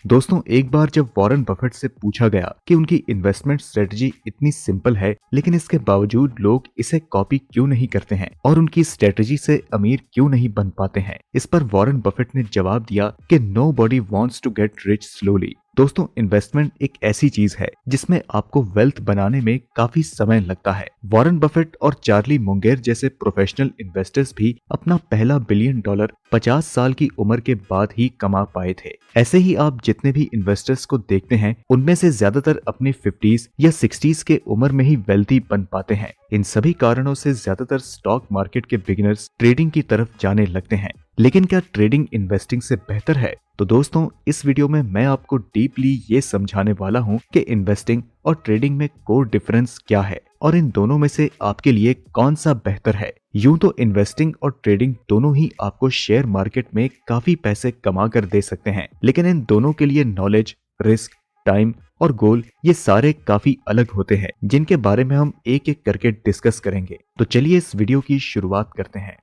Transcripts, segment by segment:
दोस्तों, एक बार जब वॉरेन बफेट से पूछा गया कि उनकी इन्वेस्टमेंट स्ट्रेटजी इतनी सिंपल है लेकिन इसके बावजूद लोग इसे कॉपी क्यों नहीं करते हैं और उनकी स्ट्रेटजी से अमीर क्यों नहीं बन पाते हैं, इस पर वॉरेन बफेट ने जवाब दिया कि nobody wants to get rich slowly. दोस्तों, इन्वेस्टमेंट एक ऐसी चीज है जिसमें आपको वेल्थ बनाने में काफी समय लगता है। वॉरेन बफेट और चार्ली मुंगेर जैसे प्रोफेशनल इन्वेस्टर्स भी अपना पहला $1 बिलियन 50 साल की उम्र के बाद ही कमा पाए थे। ऐसे ही आप जितने भी इन्वेस्टर्स को देखते हैं उनमें से ज्यादातर अपनी 50s या 60s के उम्र में ही वेल्थी बन पाते हैं। इन सभी कारणों से ज्यादातर स्टॉक मार्केट के बिगिनर्स ट्रेडिंग की तरफ जाने लगते हैं। लेकिन क्या ट्रेडिंग इन्वेस्टिंग से बेहतर है? तो दोस्तों, इस वीडियो में मैं आपको डीपली ये समझाने वाला हूँ कि इन्वेस्टिंग और ट्रेडिंग में कोर डिफरेंस क्या है और इन दोनों में से आपके लिए कौन सा बेहतर है। यूं तो इन्वेस्टिंग और ट्रेडिंग दोनों ही आपको शेयर मार्केट में काफी पैसे कमा कर दे सकते हैं, लेकिन इन दोनों के लिए नॉलेज, रिस्क, टाइम और गोल ये सारे काफी अलग होते हैं, जिनके बारे में हम एक एक करके डिस्कस करेंगे। तो चलिए इस वीडियो की शुरुआत करते हैं।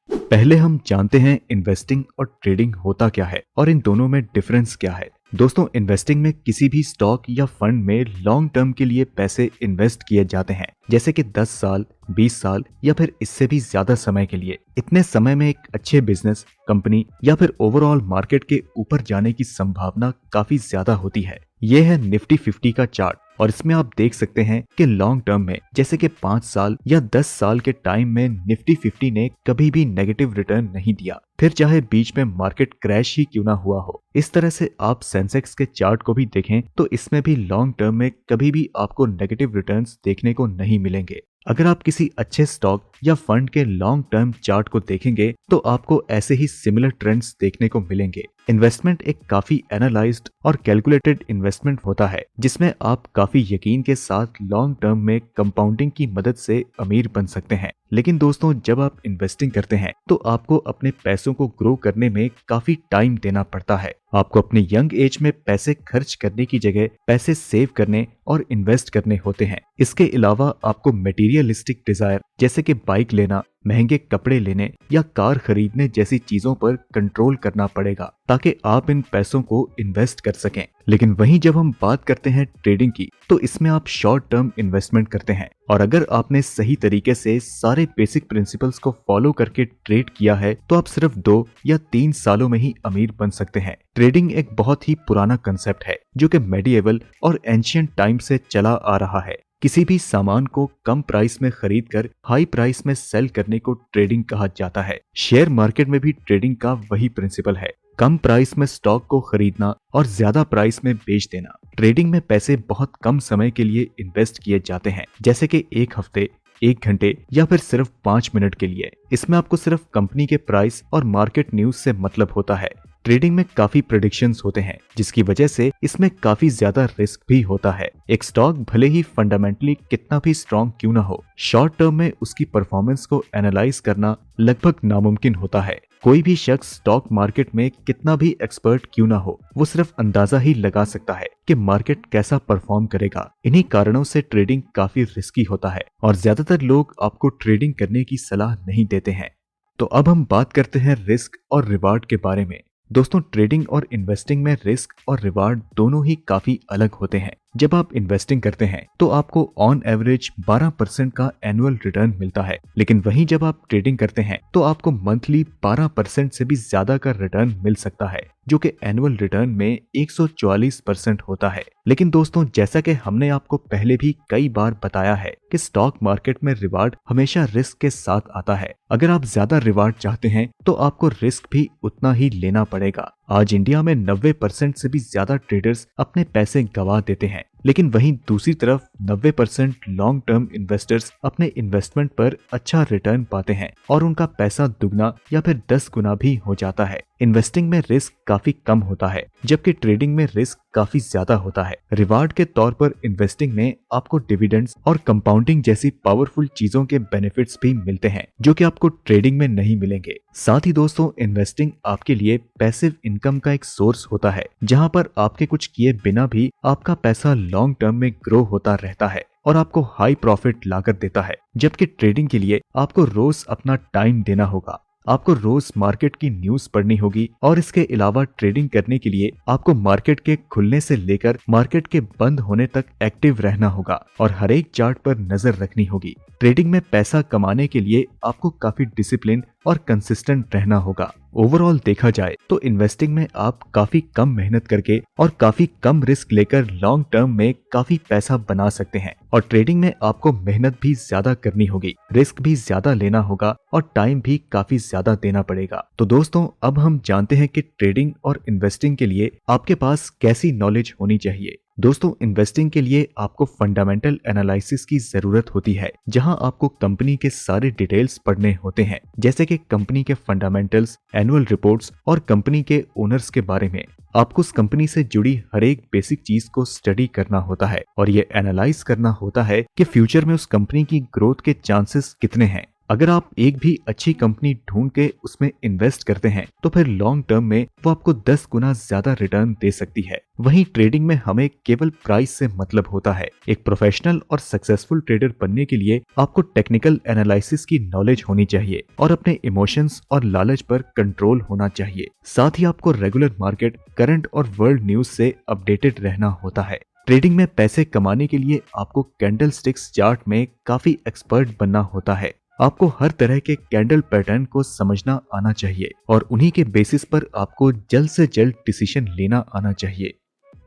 पहले हम जानते हैं इन्वेस्टिंग और ट्रेडिंग होता क्या है और इन दोनों में डिफरेंस क्या है। दोस्तों, इन्वेस्टिंग में किसी भी स्टॉक या फंड में लॉन्ग टर्म के लिए पैसे इन्वेस्ट किए जाते हैं, जैसे कि 10 साल, 20 साल या फिर इससे भी ज्यादा समय के लिए। इतने समय में एक अच्छे बिजनेस, कंपनी या फिर ओवरऑल मार्केट के ऊपर जाने की संभावना काफी ज्यादा होती है। यह है निफ्टी 50 का चार्ट और इसमें आप देख सकते हैं कि लॉन्ग टर्म में जैसे कि 5 साल या 10 साल के टाइम में निफ्टी 50 ने कभी भी नेगेटिव रिटर्न नहीं दिया, फिर चाहे बीच में मार्केट क्रैश ही क्यों ना हुआ हो। इस तरह से आप सेंसेक्स के चार्ट को भी देखें तो इसमें भी लॉन्ग टर्म में कभी भी आपको नेगेटिव रिटर्न्स देखने को नहीं मिलेंगे। अगर आप किसी अच्छे स्टॉक या फंड के लॉन्ग टर्म चार्ट को देखेंगे तो आपको ऐसे ही सिमिलर ट्रेंड्स देखने को मिलेंगे। इन्वेस्टमेंट एक काफी एनालाइज्ड और कैलकुलेटेड इन्वेस्टमेंट होता है, जिसमें आप काफी यकीन के साथ लॉन्ग टर्म में कंपाउंडिंग की मदद से अमीर बन सकते हैं। लेकिन दोस्तों, जब आप इन्वेस्टिंग करते हैं तो आपको अपने पैसों को ग्रो करने में काफी टाइम देना पड़ता है। आपको अपने यंग एज में पैसे खर्च करने की जगह पैसे सेव करने और इन्वेस्ट करने होते हैं। इसके अलावा आपको मटेरियलिस्टिक डिजायर जैसे कि बाइक लेना, महंगे कपड़े लेने या कार खरीदने जैसी चीजों पर कंट्रोल करना पड़ेगा ताकि आप इन पैसों को इन्वेस्ट कर सकें। लेकिन वहीं जब हम बात करते हैं ट्रेडिंग की तो इसमें आप शॉर्ट टर्म इन्वेस्टमेंट करते हैं और अगर आपने सही तरीके से सारे बेसिक प्रिंसिपल्स को फॉलो करके ट्रेड किया है तो आप सिर्फ 2 या 3 सालों में ही अमीर बन सकते हैं। ट्रेडिंग एक बहुत ही पुराना कंसेप्ट है जो कि मेडिएवल और एंशिएंट टाइम से चला आ रहा है। किसी भी सामान को कम प्राइस में खरीदकर हाई प्राइस में सेल करने को ट्रेडिंग कहा जाता है। शेयर मार्केट में भी ट्रेडिंग का वही प्रिंसिपल है, कम प्राइस में स्टॉक को खरीदना और ज्यादा प्राइस में बेच देना। ट्रेडिंग में पैसे बहुत कम समय के लिए इन्वेस्ट किए जाते हैं, जैसे कि 1 हफ्ते, 1 घंटे या फिर सिर्फ 5 मिनट के लिए। इसमें आपको सिर्फ कंपनी के प्राइस और मार्केट न्यूज से मतलब होता है। ट्रेडिंग में काफी प्रेडिक्शंस होते हैं, जिसकी वजह से इसमें काफी ज्यादा रिस्क भी होता है। एक स्टॉक भले ही फंडामेंटली कितना भी स्ट्रॉन्ग क्यों ना हो, शॉर्ट टर्म में उसकी परफॉर्मेंस को एनालाइज करना लगभग नामुमकिन होता है। कोई भी शख्स स्टॉक मार्केट में कितना भी एक्सपर्ट क्यों ना हो, वो सिर्फ अंदाजा ही लगा सकता है कि मार्केट कैसा परफॉर्म करेगा। इन्हीं कारणों से ट्रेडिंग काफी रिस्की होता है और ज्यादातर लोग आपको ट्रेडिंग करने की सलाह नहीं देते हैं। तो अब हम बात करते हैं रिस्क और रिवार्ड के बारे में। दोस्तों, ट्रेडिंग और इन्वेस्टिंग में रिस्क और रिवार्ड दोनों ही काफी अलग होते हैं। जब आप इन्वेस्टिंग करते हैं तो आपको ऑन एवरेज 12% का एनुअल रिटर्न मिलता है, लेकिन वहीं जब आप ट्रेडिंग करते हैं तो आपको मंथली 12% से भी ज्यादा का रिटर्न मिल सकता है, जो कि एनुअल रिटर्न में 144% होता है। लेकिन दोस्तों, जैसा कि हमने आपको पहले भी कई बार बताया है कि स्टॉक मार्केट में रिवार्ड हमेशा रिस्क के साथ आता है। अगर आप ज्यादा रिवार्ड चाहते हैं तो आपको रिस्क भी उतना ही लेना पड़ेगा। आज इंडिया में 90% से भी ज्यादा ट्रेडर्स अपने पैसे गंवा देते हैं, लेकिन वहीं दूसरी तरफ 90% लॉन्ग टर्म इन्वेस्टर्स अपने इन्वेस्टमेंट पर अच्छा रिटर्न पाते हैं और उनका पैसा दुगना या फिर 10 गुना भी हो जाता है। इन्वेस्टिंग में रिस्क काफी कम होता है, जबकि ट्रेडिंग में रिस्क काफी ज्यादा होता है। रिवार्ड के तौर पर इन्वेस्टिंग में आपको डिविडेंड्स और कंपाउंडिंग जैसी पावरफुल चीजों के बेनिफिट्स भी मिलते हैं, जो कि आपको ट्रेडिंग में नहीं मिलेंगे। साथ ही दोस्तों, इन्वेस्टिंग आपके लिए पैसिव इनकम का एक सोर्स होता है, जहां पर आपके कुछ किए बिना भी आपका पैसा लॉन्ग टर्म में ग्रो होता रहता है और आपको हाई प्रॉफिट लाकर देता है। जबकि ट्रेडिंग के लिए आपको रोज अपना टाइम देना होगा, आपको रोज मार्केट की न्यूज पढ़नी होगी और इसके अलावा ट्रेडिंग करने के लिए आपको मार्केट के खुलने से लेकर मार्केट के बंद होने तक एक्टिव रहना होगा और हर एक चार्ट पर नजर रखनी होगी। ट्रेडिंग में पैसा कमाने के लिए आपको काफी डिसिप्लिन और कंसिस्टेंट रहना होगा। ओवरऑल देखा जाए तो इन्वेस्टिंग में आप काफी कम मेहनत करके और काफी कम रिस्क लेकर लॉन्ग टर्म में काफी पैसा बना सकते हैं और ट्रेडिंग में आपको मेहनत भी ज्यादा करनी होगी, रिस्क भी ज्यादा लेना होगा और टाइम भी काफी ज्यादा देना पड़ेगा। तो दोस्तों अब हम जानते हैं कि ट्रेडिंग और इन्वेस्टिंग के लिए आपके पास कैसी नॉलेज होनी चाहिए। दोस्तों इन्वेस्टिंग के लिए आपको फंडामेंटल एनालिसिस की जरूरत होती है, जहां आपको कंपनी के सारे डिटेल्स पढ़ने होते हैं, जैसे कि कंपनी के फंडामेंटल्स, एनुअल रिपोर्ट्स और कंपनी के ओनर्स के बारे में। आपको उस कंपनी से जुड़ी हर एक बेसिक चीज को स्टडी करना होता है और ये एनालाइज करना होता है कि फ्यूचर में उस कंपनी की ग्रोथ के चांसेस कितने हैं। अगर आप एक भी अच्छी कंपनी ढूंढ के उसमें इन्वेस्ट करते हैं तो फिर लॉन्ग टर्म में वो आपको 10 गुना ज्यादा रिटर्न दे सकती है। वहीं ट्रेडिंग में हमें केवल प्राइस से मतलब होता है। एक प्रोफेशनल और सक्सेसफुल ट्रेडर बनने के लिए आपको टेक्निकल एनालिसिस की नॉलेज होनी चाहिए और अपने इमोशंस और लालच पर कंट्रोल होना चाहिए। साथ ही आपको रेगुलर मार्केट, करंट और वर्ल्ड न्यूज से अपडेटेड रहना होता है। ट्रेडिंग में पैसे कमाने के लिए आपको कैंडल स्टिक्स चार्ट में काफी एक्सपर्ट बनना होता है। आपको हर तरह के कैंडल पैटर्न को समझना आना चाहिए और उन्हीं के बेसिस पर आपको जल्द से जल्द डिसीजन लेना आना चाहिए।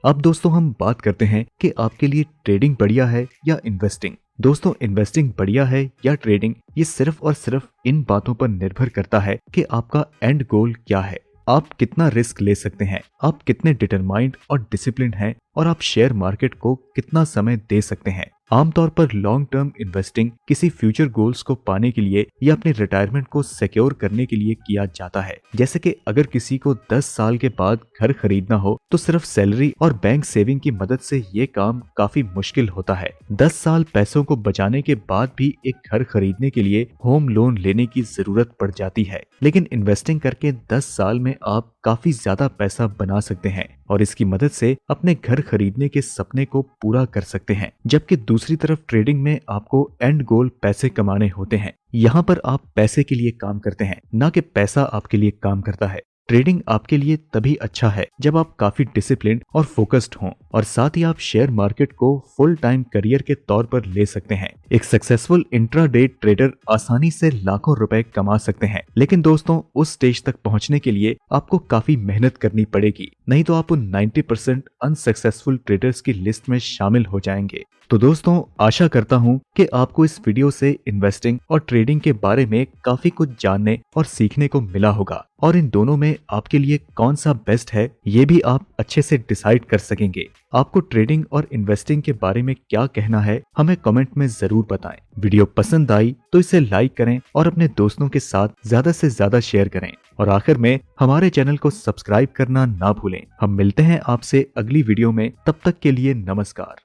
अब दोस्तों हम बात करते हैं कि आपके लिए ट्रेडिंग बढ़िया है या इन्वेस्टिंग। दोस्तों इन्वेस्टिंग बढ़िया है या ट्रेडिंग, ये सिर्फ और सिर्फ इन बातों पर निर्भर करता है कि आपका एंड गोल क्या है, आप कितना रिस्क ले सकते हैं, आप कितने डिटरमाइंड और डिसिप्लिन हैं और आप शेयर मार्केट को कितना समय दे सकते हैं। आमतौर पर लॉन्ग टर्म इन्वेस्टिंग किसी फ्यूचर गोल्स को पाने के लिए या अपने रिटायरमेंट को सिक्योर करने के लिए किया जाता है। जैसे कि अगर किसी को 10 साल के बाद घर खरीदना हो तो सिर्फ सैलरी और बैंक सेविंग की मदद से ये काम काफी मुश्किल होता है। 10 साल पैसों को बचाने के बाद भी एक घर खरीदने के लिए होम लोन लेने की जरूरत पड़ जाती है, लेकिन इन्वेस्टिंग करके 10 साल में आप काफी ज्यादा पैसा बना सकते हैं और इसकी मदद से अपने घर खरीदने के सपने को पूरा कर सकते हैं। जबकि दूसरी तरफ ट्रेडिंग में आपको एंड गोल पैसे कमाने होते हैं। यहाँ पर आप पैसे के लिए काम करते हैं, ना कि पैसा आपके लिए काम करता है। ट्रेडिंग आपके लिए तभी अच्छा है जब आप काफी डिसिप्लिन और फोकस्ड हों और साथ ही आप शेयर मार्केट को फुल टाइम करियर के तौर पर ले सकते हैं। एक सक्सेसफुल इंट्राडे ट्रेडर आसानी से लाखों रुपए कमा सकते हैं, लेकिन दोस्तों उस स्टेज तक पहुंचने के लिए आपको काफी मेहनत करनी पड़ेगी, नहीं तो आप उन 90% अनसक्सेसफुल ट्रेडर्स की लिस्ट में शामिल हो जाएंगे। तो दोस्तों आशा करता हूं कि आपको इस वीडियो से इन्वेस्टिंग और ट्रेडिंग के बारे में काफी कुछ जानने और सीखने को मिला होगा और इन दोनों में आपके लिए कौन सा बेस्ट है ये भी आप अच्छे से डिसाइड कर सकेंगे। आपको ट्रेडिंग और इन्वेस्टिंग के बारे में क्या कहना है हमें कमेंट में जरूर बताएं। वीडियो पसंद आई तो इसे लाइक करें और अपने दोस्तों के साथ ज्यादा से ज्यादा शेयर करें और आखिर में हमारे चैनल को सब्सक्राइब करना ना भूलें। हम मिलते हैं आपसे अगली वीडियो में, तब तक के लिए नमस्कार।